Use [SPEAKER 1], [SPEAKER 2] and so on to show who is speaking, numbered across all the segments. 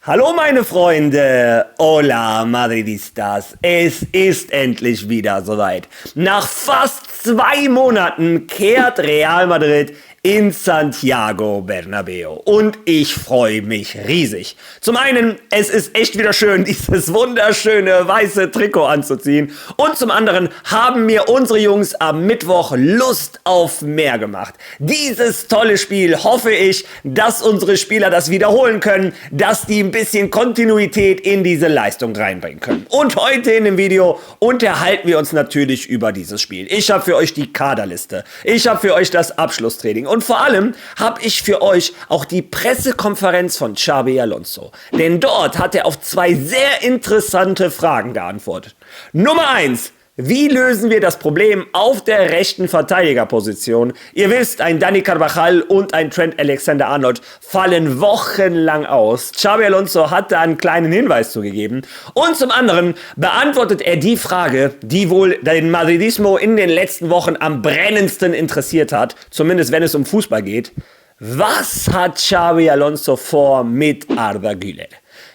[SPEAKER 1] Hallo meine Freunde, hola Madridistas, es ist endlich wieder soweit. Nach fast 2 Monaten kehrt Real Madrid in Santiago Bernabéu und ich freue mich riesig. Zum einen, es ist echt wieder schön, dieses wunderschöne weiße Trikot anzuziehen und zum anderen haben mir unsere Jungs am Mittwoch Lust auf mehr gemacht. Dieses tolle Spiel hoffe ich, dass unsere Spieler das wiederholen können, dass die ein bisschen Kontinuität in diese Leistung reinbringen können. Und heute in dem Video unterhalten wir uns natürlich über dieses Spiel. Ich habe für euch die Kaderliste, ich habe für euch das Abschlusstraining und vor allem habe ich für euch auch die Pressekonferenz von Xabi Alonso. Denn dort hat er auf 2 sehr interessante Fragen geantwortet. Nummer 1. Wie lösen wir das Problem auf der rechten Verteidigerposition? Ihr wisst, ein Dani Carvajal und ein Trent Alexander-Arnold fallen wochenlang aus. Xabi Alonso hat da einen kleinen Hinweis zugegeben. Und zum anderen beantwortet er die Frage, die wohl den Madridismo in den letzten Wochen am brennendsten interessiert hat, zumindest wenn es um Fußball geht. Was hat Xabi Alonso vor mit Arda Güler?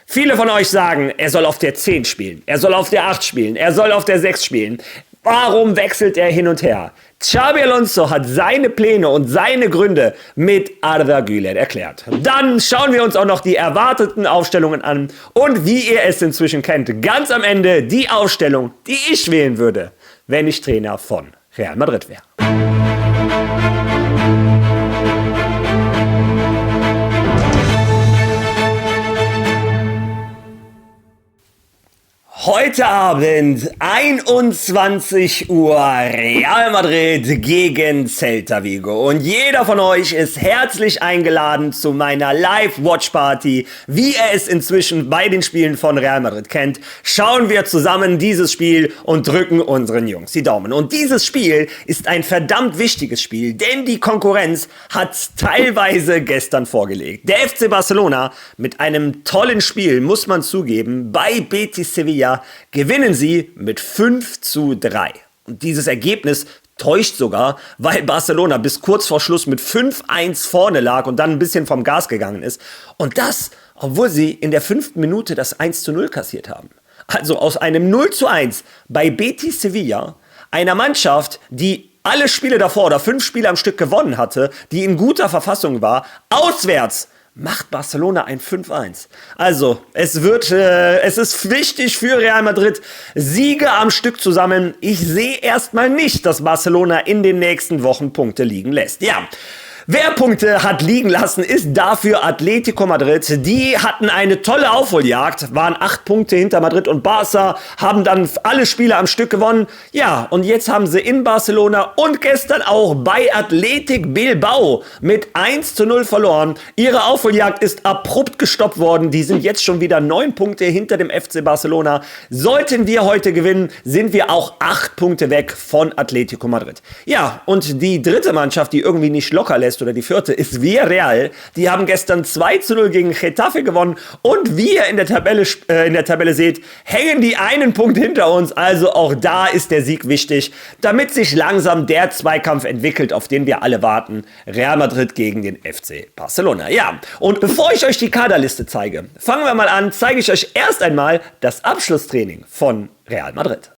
[SPEAKER 1] Viele von euch sagen, er soll auf der 10 spielen, er soll auf der 8 spielen, er soll auf der 6 spielen. Warum wechselt er hin und her? Xabi Alonso hat seine Pläne und seine Gründe mit Arda Güler erklärt. Dann schauen wir uns auch noch die erwarteten Aufstellungen an und wie ihr es inzwischen kennt, ganz am Ende die Aufstellung, die ich wählen würde, wenn ich Trainer von Real Madrid wäre. Heute Abend, 21 Uhr, Real Madrid gegen Celta Vigo. Und jeder von euch ist herzlich eingeladen zu meiner Live-Watch-Party. Wie ihr es inzwischen bei den Spielen von Real Madrid kennt, schauen wir zusammen dieses Spiel und drücken unseren Jungs die Daumen. Und dieses Spiel ist ein verdammt wichtiges Spiel, denn die Konkurrenz hat teilweise gestern vorgelegt. Der FC Barcelona mit einem tollen Spiel, muss man zugeben, bei Betis Sevilla gewinnen sie mit 5:3. Und dieses Ergebnis täuscht sogar, weil Barcelona bis kurz vor Schluss mit 5:1 vorne lag und dann ein bisschen vom Gas gegangen ist. Und das, obwohl sie in der 5. Minute das 1:0 kassiert haben. Also aus einem 0:1 bei Betis Sevilla, einer Mannschaft, die alle Spiele davor oder 5 Spiele am Stück gewonnen hatte, die in guter Verfassung war, auswärts macht Barcelona ein 5:1. Also, es ist wichtig für Real Madrid, Siege am Stück zu sammeln. Ich sehe erstmal nicht, dass Barcelona in den nächsten Wochen Punkte liegen lässt. Ja. Wer Punkte hat liegen lassen, ist dafür Atletico Madrid. Die hatten eine tolle Aufholjagd, waren 8 Punkte hinter Madrid und Barca, haben dann alle Spiele am Stück gewonnen. Ja, und jetzt haben sie in Barcelona und gestern auch bei Athletic Bilbao mit 1:0 verloren. Ihre Aufholjagd ist abrupt gestoppt worden. Die sind jetzt schon wieder 9 Punkte hinter dem FC Barcelona. Sollten wir heute gewinnen, sind wir auch 8 Punkte weg von Atletico Madrid. Ja, und die dritte Mannschaft, die irgendwie nicht locker lässt, oder die vierte, ist Villarreal. Die haben gestern 2:0 gegen Getafe gewonnen und wie ihr in der Tabelle seht, hängen die einen Punkt hinter uns. Also auch da ist der Sieg wichtig, damit sich langsam der Zweikampf entwickelt, auf den wir alle warten. Real Madrid gegen den FC Barcelona. Ja, und bevor ich euch die Kaderliste zeige, fangen wir mal an, zeige ich euch erst einmal das Abschlusstraining von Real Madrid.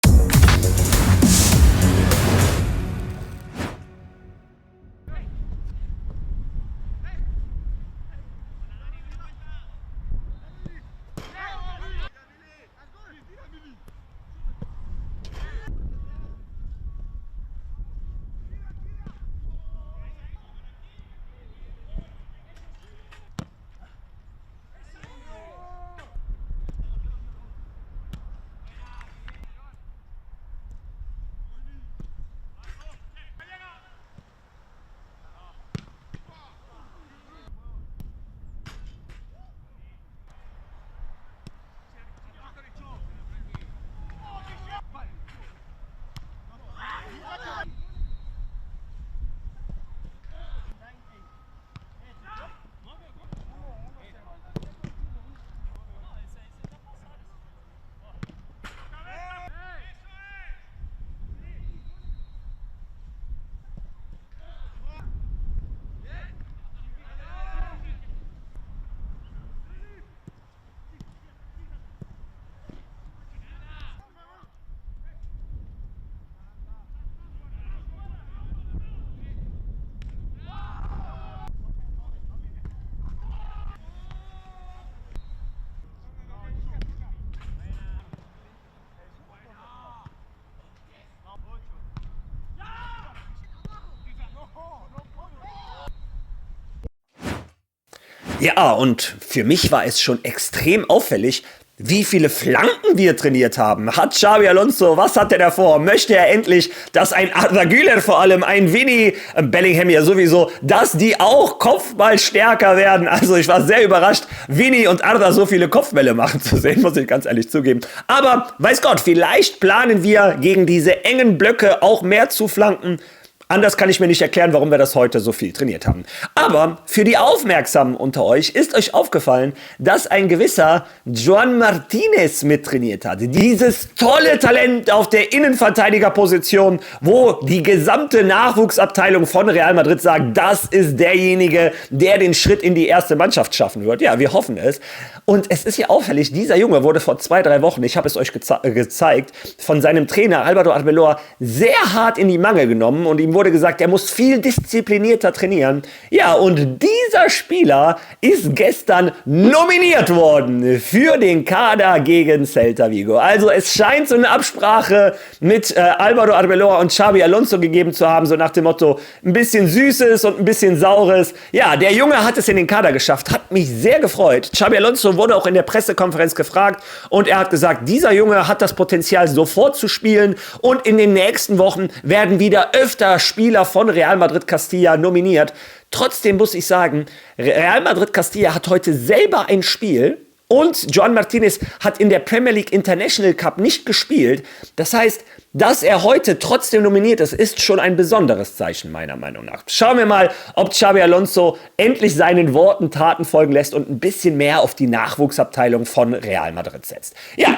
[SPEAKER 1] Ja, und für mich war es schon extrem auffällig, wie viele Flanken wir trainiert haben. Hat Xabi Alonso, was hat er davor? Möchte er endlich, dass ein Arda Güler vor allem, ein Vinny, Bellingham ja sowieso, dass die auch Kopfball stärker werden? Also ich war sehr überrascht, Vinny und Arda so viele Kopfbälle machen zu sehen, muss ich ganz ehrlich zugeben. Aber weiß Gott, vielleicht planen wir gegen diese engen Blöcke auch mehr zu flanken. Anders kann ich mir nicht erklären, warum wir das heute so viel trainiert haben. Aber für die Aufmerksamen unter euch ist euch aufgefallen, dass ein gewisser Joan Martinez mittrainiert hat. Dieses tolle Talent auf der Innenverteidigerposition, wo die gesamte Nachwuchsabteilung von Real Madrid sagt, das ist derjenige, der den Schritt in die erste Mannschaft schaffen wird. Ja, wir hoffen es. Und es ist ja auffällig, dieser Junge wurde vor 2-3 Wochen, ich habe es euch gezeigt, von seinem Trainer Álvaro Arbeloa sehr hart in die Mangel genommen und ihm wurde gesagt, er muss viel disziplinierter trainieren. Ja, und dieser Spieler ist gestern nominiert worden für den Kader gegen Celta Vigo. Also es scheint so eine Absprache mit Álvaro Arbeloa und Xabi Alonso gegeben zu haben, so nach dem Motto, ein bisschen Süßes und ein bisschen Saures. Ja, der Junge hat es in den Kader geschafft, hat mich sehr gefreut. Xabi Alonso wurde auch in der Pressekonferenz gefragt und er hat gesagt, dieser Junge hat das Potenzial, sofort zu spielen und in den nächsten Wochen werden wieder öfter Spieler von Real Madrid Castilla nominiert. Trotzdem muss ich sagen, Real Madrid Castilla hat heute selber ein Spiel und Joan Martinez hat in der Premier League International Cup nicht gespielt. Das heißt, dass er heute trotzdem nominiert ist, ist schon ein besonderes Zeichen meiner Meinung nach. Schauen wir mal, ob Xabi Alonso endlich seinen Worten Taten folgen lässt und ein bisschen mehr auf die Nachwuchsabteilung von Real Madrid setzt. Ja,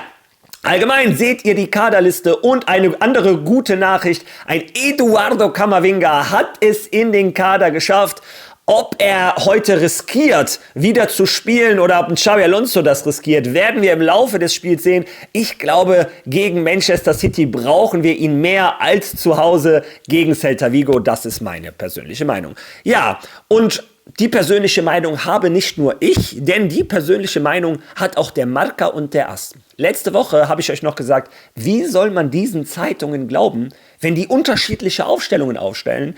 [SPEAKER 1] allgemein seht ihr die Kaderliste und eine andere gute Nachricht. Ein Eduardo Camavinga hat es in den Kader geschafft. Ob er heute riskiert, wieder zu spielen oder ob ein Xabi Alonso das riskiert, werden wir im Laufe des Spiels sehen. Ich glaube, gegen Manchester City brauchen wir ihn mehr als zu Hause gegen Celta Vigo. Das ist meine persönliche Meinung. Ja, und die persönliche Meinung habe nicht nur ich, denn die persönliche Meinung hat auch der Marca und der AS. Letzte Woche habe ich euch noch gesagt, wie soll man diesen Zeitungen glauben, wenn die unterschiedliche Aufstellungen aufstellen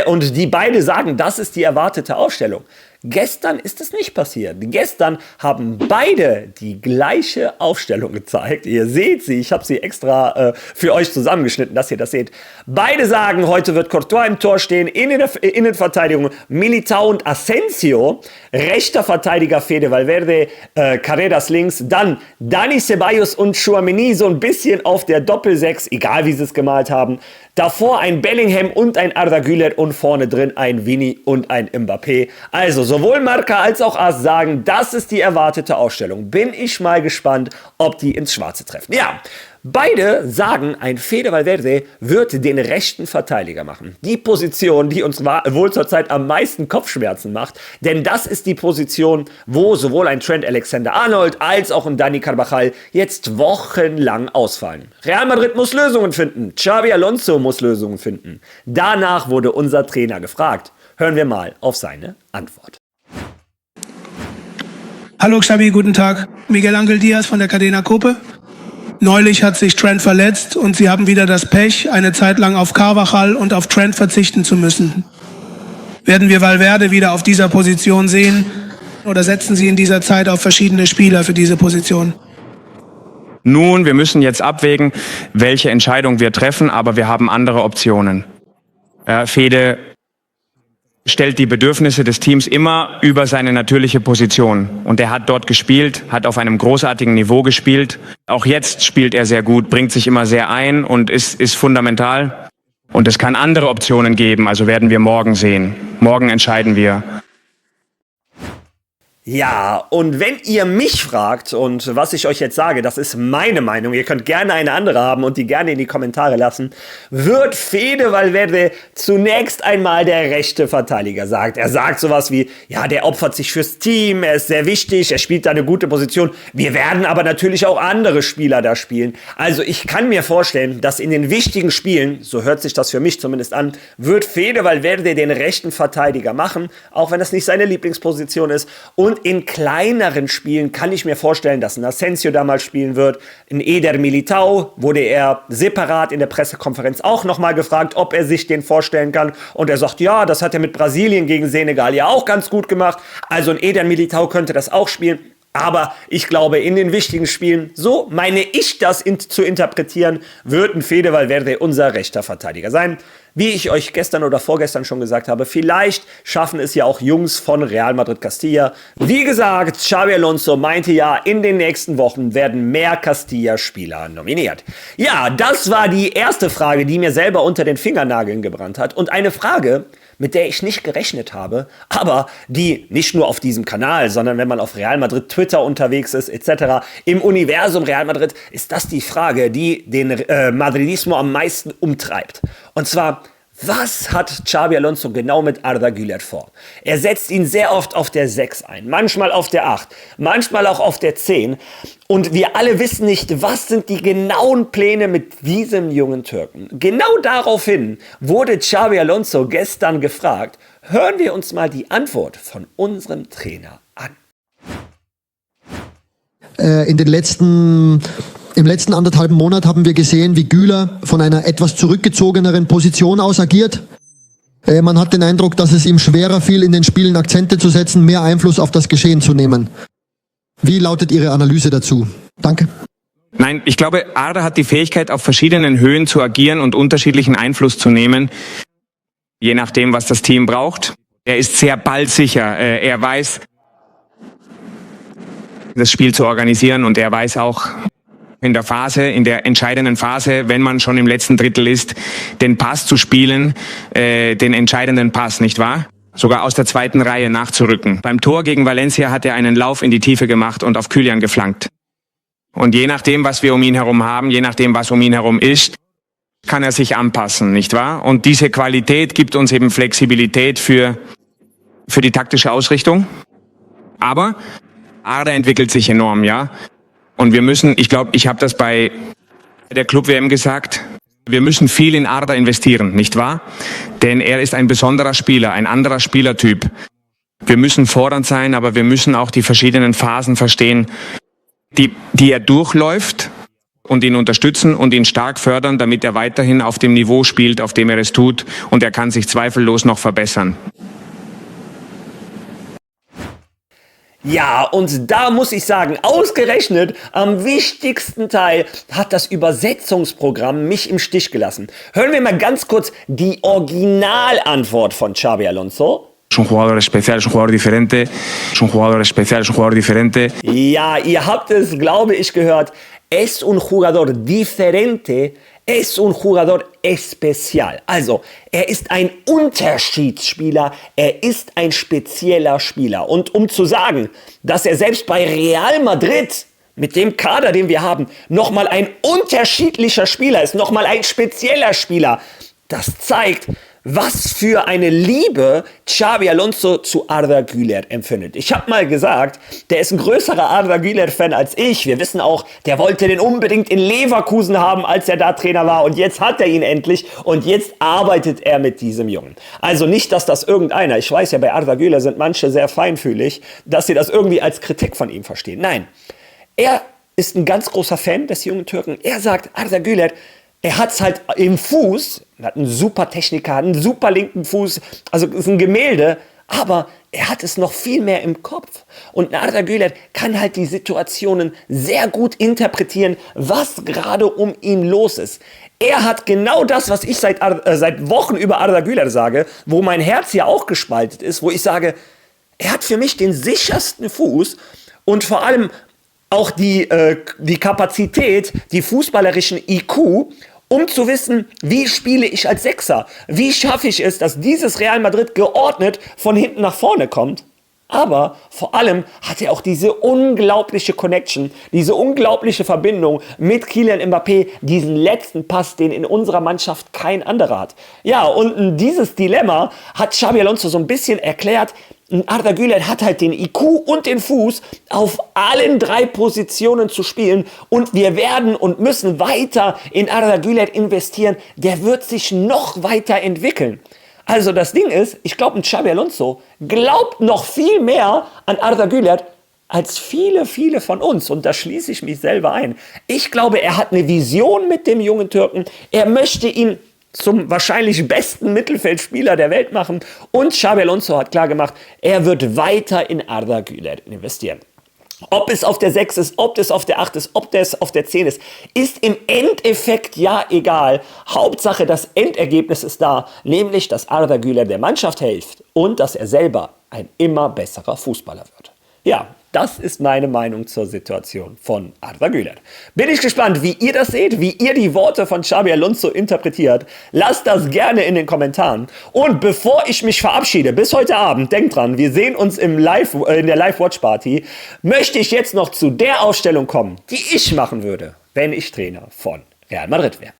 [SPEAKER 1] und die beide sagen, das ist die erwartete Aufstellung. Gestern ist es nicht passiert. Gestern haben beide die gleiche Aufstellung gezeigt. Ihr seht sie, ich habe sie extra für euch zusammengeschnitten, dass ihr das seht. Beide sagen, heute wird Courtois im Tor stehen, in der Innenverteidigung Militao und Asensio, rechter Verteidiger Fede Valverde, Carreras links, dann Dani Ceballos und Tchouaméni so ein bisschen auf der Doppel-6, egal wie sie es gemalt haben. Davor ein Bellingham und ein Arda Güler und vorne drin ein Vini und ein Mbappé. Also sowohl Marca als auch AS sagen, das ist die erwartete Ausstellung. Bin ich mal gespannt, ob die ins Schwarze treffen. Ja, beide sagen, ein Fede Valverde wird den rechten Verteidiger machen. Die Position, die uns wohl zurzeit am meisten Kopfschmerzen macht. Denn das ist die Position, wo sowohl ein Trent Alexander-Arnold als auch ein Dani Carvajal jetzt wochenlang ausfallen. Real Madrid muss Lösungen finden. Xabi Alonso muss Lösungen finden. Danach wurde unser Trainer gefragt. Hören wir mal auf seine Antwort.
[SPEAKER 2] Hallo Xabi, guten Tag. Miguel Ángel Díaz von der Cadena Cope. Neulich hat sich Trent verletzt und Sie haben wieder das Pech, eine Zeit lang auf Carvajal und auf Trent verzichten zu müssen. Werden wir Valverde wieder auf dieser Position sehen oder setzen Sie in dieser Zeit auf verschiedene Spieler für diese Position?
[SPEAKER 3] Nun, wir müssen jetzt abwägen, welche Entscheidung wir treffen, aber wir haben andere Optionen. Fede stellt die Bedürfnisse des Teams immer über seine natürliche Position. Und er hat dort gespielt, hat auf einem großartigen Niveau gespielt. Auch jetzt spielt er sehr gut, bringt sich immer sehr ein und ist fundamental. Und es kann andere Optionen geben, also werden wir morgen sehen. Morgen entscheiden wir.
[SPEAKER 1] Ja, und wenn ihr mich fragt, und was ich euch jetzt sage, das ist meine Meinung, ihr könnt gerne eine andere haben und die gerne in die Kommentare lassen, wird Fede Valverde zunächst einmal der rechte Verteidiger sagt. Er sagt sowas wie, ja, der opfert sich fürs Team, er ist sehr wichtig, er spielt da eine gute Position. Wir werden aber natürlich auch andere Spieler da spielen. Also ich kann mir vorstellen, dass in den wichtigen Spielen, so hört sich das für mich zumindest an, wird Fede Valverde den rechten Verteidiger machen, auch wenn das nicht seine Lieblingsposition ist. Und Und in kleineren Spielen kann ich mir vorstellen, dass ein Asensio da mal spielen wird. Ein Eder Militao wurde er separat in der Pressekonferenz auch nochmal gefragt, ob er sich den vorstellen kann. Und er sagt, ja, das hat er mit Brasilien gegen Senegal ja auch ganz gut gemacht. Also ein Eder Militao könnte das auch spielen. Aber ich glaube, in den wichtigen Spielen, so meine ich das zu interpretieren, wird ein Fede Valverde unser rechter Verteidiger sein. Wie ich euch gestern oder vorgestern schon gesagt habe, vielleicht schaffen es ja auch Jungs von Real Madrid Castilla. Wie gesagt, Xabi Alonso meinte ja, in den nächsten Wochen werden mehr Castilla-Spieler nominiert. Ja, das war die erste Frage, die mir selber unter den Fingernageln gebrannt hat. Und eine Frage, mit der ich nicht gerechnet habe, aber die nicht nur auf diesem Kanal, sondern wenn man auf Real Madrid Twitter unterwegs ist, etc., im Universum Real Madrid, ist das die Frage, die den Madridismo am meisten umtreibt. Und zwar, was hat Xabi Alonso genau mit Arda Güler vor? Er setzt ihn sehr oft auf der 6 ein, manchmal auf der 8, manchmal auch auf der 10. Und wir alle wissen nicht, was sind die genauen Pläne mit diesem jungen Türken. Genau daraufhin wurde Xabi Alonso gestern gefragt. Hören wir uns mal die Antwort von unserem Trainer an.
[SPEAKER 4] Im letzten anderthalben Monat haben wir gesehen, wie Güler von einer etwas zurückgezogeneren Position aus agiert. Man hat den Eindruck, dass es ihm schwerer fiel, in den Spielen Akzente zu setzen, mehr Einfluss auf das Geschehen zu nehmen. Wie lautet Ihre Analyse dazu? Danke.
[SPEAKER 3] Nein, ich glaube, Arda hat die Fähigkeit, auf verschiedenen Höhen zu agieren und unterschiedlichen Einfluss zu nehmen, je nachdem, was das Team braucht. Er ist sehr ballsicher. Er weiß, das Spiel zu organisieren, und er weiß auch in der entscheidenden Phase, wenn man schon im letzten Drittel ist, den Pass zu spielen, den entscheidenden Pass, nicht wahr? Sogar aus der zweiten Reihe nachzurücken. Beim Tor gegen Valencia hat er einen Lauf in die Tiefe gemacht und auf Kylian geflankt. Und je nachdem, was wir um ihn herum haben, je nachdem, was um ihn herum ist, kann er sich anpassen, nicht wahr? Und diese Qualität gibt uns eben Flexibilität für die taktische Ausrichtung. Aber Arda entwickelt sich enorm, ja. Und wir müssen, ich glaube, ich habe das bei der Club-WM gesagt, wir müssen viel in Arda investieren, nicht wahr? Denn er ist ein besonderer Spieler, ein anderer Spielertyp. Wir müssen fordernd sein, aber wir müssen auch die verschiedenen Phasen verstehen, die er durchläuft, und ihn unterstützen und ihn stark fördern, damit er weiterhin auf dem Niveau spielt, auf dem er es tut, und er kann sich zweifellos noch verbessern.
[SPEAKER 1] Ja, und da muss ich sagen, ausgerechnet am wichtigsten Teil hat das Übersetzungsprogramm mich im Stich gelassen. Hören wir mal ganz kurz die Originalantwort von Xabi Alonso.
[SPEAKER 3] Es un jugador especial, es un jugador diferente. Es un jugador especial, es un jugador diferente.
[SPEAKER 1] Ja, ihr habt es, glaube ich, gehört. Es un jugador diferente. Es un jugador especial. Also, er ist ein Unterschiedsspieler, er ist ein spezieller Spieler. Und um zu sagen, dass er selbst bei Real Madrid mit dem Kader, den wir haben, nochmal ein unterschiedlicher Spieler ist, nochmal ein spezieller Spieler, das zeigt, was für eine Liebe Xabi Alonso zu Arda Güler empfindet. Ich habe mal gesagt, der ist ein größerer Arda Güler-Fan als ich. Wir wissen auch, der wollte den unbedingt in Leverkusen haben, als er da Trainer war. Und jetzt hat er ihn endlich. Und jetzt arbeitet er mit diesem Jungen. Also nicht, dass das irgendeiner, ich weiß ja, bei Arda Güler sind manche sehr feinfühlig, dass sie das irgendwie als Kritik von ihm verstehen. Nein, er ist ein ganz großer Fan des jungen Türken. Er sagt, Arda Güler, er hat es halt im Fuß, er hat einen super Techniker, einen super linken Fuß, also ist ein Gemälde, aber er hat es noch viel mehr im Kopf. Und Arda Güler kann halt die Situationen sehr gut interpretieren, was gerade um ihn los ist. Er hat genau das, was ich seit Wochen über Arda Güler sage, wo mein Herz ja auch gespalten ist, wo ich sage, er hat für mich den sichersten Fuß und vor allem auch die Kapazität, die fußballerischen IQ, um zu wissen, wie spiele ich als Sechser? Wie schaffe ich es, dass dieses Real Madrid geordnet von hinten nach vorne kommt? Aber vor allem hat er auch diese unglaubliche Connection, diese unglaubliche Verbindung mit Kylian Mbappé, diesen letzten Pass, den in unserer Mannschaft kein anderer hat. Ja, und dieses Dilemma hat Xabi Alonso so ein bisschen erklärt. Arda Güler hat halt den IQ und den Fuß, auf allen 3 Positionen zu spielen, und wir werden und müssen weiter in Arda Güler investieren. Der wird sich noch weiter entwickeln. Also das Ding ist, ich glaube, ein Xabi Alonso glaubt noch viel mehr an Arda Güler als viele, viele von uns. Und da schließe ich mich selber ein. Ich glaube, er hat eine Vision mit dem jungen Türken. Er möchte ihn zum wahrscheinlich besten Mittelfeldspieler der Welt machen. Und Xabi Alonso hat klar gemacht, er wird weiter in Arda Güler investieren. Ob es auf der 6 ist, ob es auf der 8 ist, ob es auf der 10 ist im Endeffekt ja egal. Hauptsache, das Endergebnis ist da, nämlich, dass Arda Güler der Mannschaft hilft und dass er selber ein immer besserer Fußballer wird. Ja, das ist meine Meinung zur Situation von Arda Güler. Bin ich gespannt, wie ihr das seht, wie ihr die Worte von Xabi Alonso interpretiert. Lasst das gerne in den Kommentaren. Und bevor ich mich verabschiede, bis heute Abend, denkt dran, wir sehen uns in der Live-Watch-Party, möchte ich jetzt noch zu der Aufstellung kommen, die ich machen würde, wenn ich Trainer von Real Madrid wäre.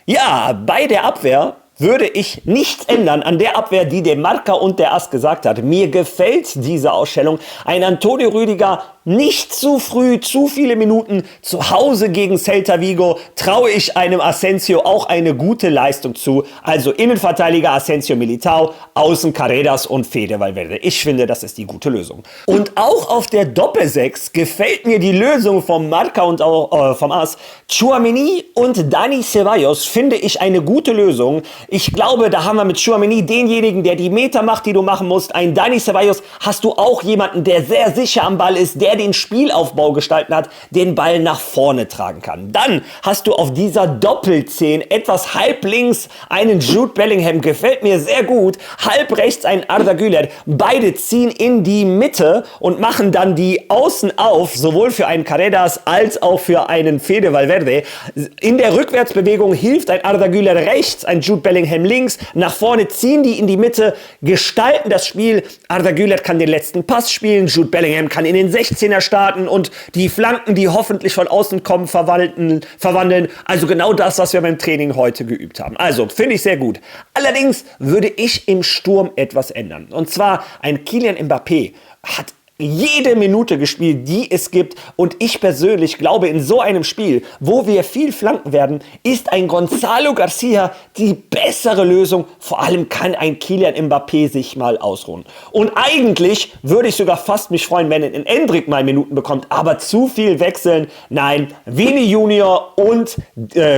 [SPEAKER 1] Ja, bei der Abwehr würde ich nichts ändern an der Abwehr, die dem Marca und der Ast gesagt hat. Mir gefällt diese Ausstellung. Ein Antonio Rüdiger nicht zu früh, zu viele Minuten zu Hause gegen Celta Vigo, traue ich einem Asensio auch eine gute Leistung zu. Also Innenverteidiger Asensio, Militao, außen Carreras und Fede Valverde. Ich finde, das ist die gute Lösung. Und auch auf der Doppel-6 gefällt mir die Lösung vom Marca und auch vom As. Tchouaméni und Dani Ceballos finde ich eine gute Lösung. Ich glaube, da haben wir mit Tchouaméni denjenigen, der die Meter macht, die du machen musst. Ein Dani Ceballos hast du auch jemanden, der sehr sicher am Ball ist, der den Spielaufbau gestalten hat, den Ball nach vorne tragen kann. Dann hast du auf dieser Doppel-10 etwas halb links einen Jude Bellingham, gefällt mir sehr gut, halb rechts ein Arda Güler. Beide ziehen in die Mitte und machen dann die Außen auf, sowohl für einen Carreras als auch für einen Fede Valverde. In der Rückwärtsbewegung hilft ein Arda Güler rechts, ein Jude Bellingham links, nach vorne ziehen die in die Mitte, gestalten das Spiel. Arda Güler kann den letzten Pass spielen, Jude Bellingham kann in den 16er starten und die Flanken, die hoffentlich von außen kommen, verwandeln. Also genau das, was wir beim Training heute geübt haben. Also, finde ich sehr gut. Allerdings würde ich im Sturm etwas ändern. Und zwar ein Kylian Mbappé hat jede Minute gespielt, die es gibt. Und ich persönlich glaube, in so einem Spiel, wo wir viel flanken werden, ist ein Gonzalo Garcia die bessere Lösung. Vor allem kann ein Kylian Mbappé sich mal ausruhen. Und eigentlich würde ich sogar fast mich freuen, wenn ein Endrick mal Minuten bekommt. Aber zu viel wechseln, nein. Vini Junior und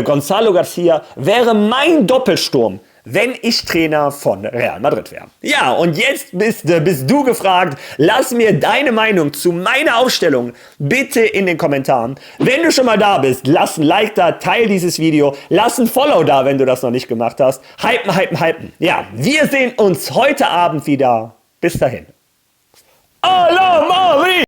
[SPEAKER 1] Gonzalo Garcia wäre mein Doppelsturm, wenn ich Trainer von Real Madrid wäre. Ja, und jetzt bist du gefragt. Lass mir deine Meinung zu meiner Aufstellung bitte in den Kommentaren. Wenn du schon mal da bist, lass ein Like da, teil dieses Video, lass ein Follow da, wenn du das noch nicht gemacht hast. Hypen, hypen, hypen. Ja, wir sehen uns heute Abend wieder. Bis dahin. A la Madrid!